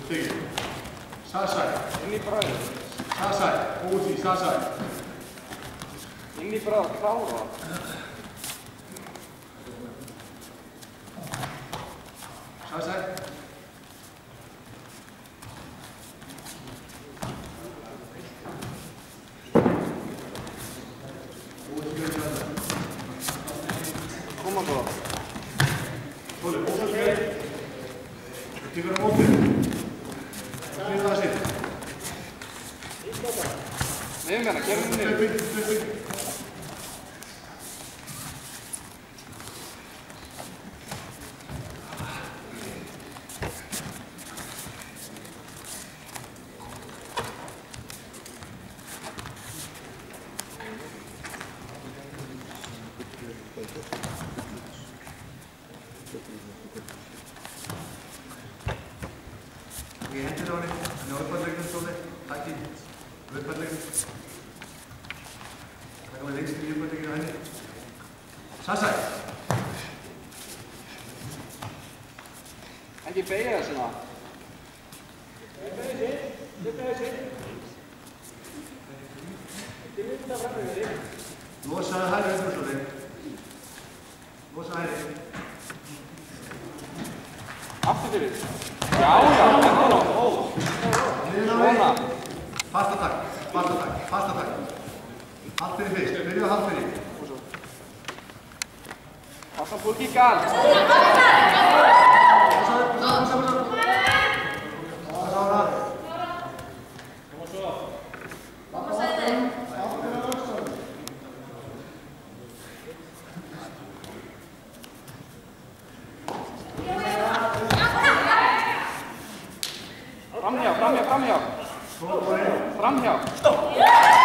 Stigið. Sasai. Inn í bræður. Sasai. Út í Sasai. Inn í bræður, klára. Sasai. Koma bara. Tóli, ósaklega. Þú tekur á mótið. Það er það sitt. Nei, meina, gerum við niður. Hlaup. Ég hendur á henni, hann er á upphandlegnum stóli, takk í upphandlegnum. Takk á mig lengst í upphandlegnum á henni. Sasai! Ekki beigja það svona. Losaðu hæri upp úr stóli. Losa hæri. Aftur fyrir. Já, þetta er nóg. Svona. Fasta takk. Haldt fyrir fyrst, byrjuðu haldt fyrir. Passa fólki í garð. Framhjá. Framhjá.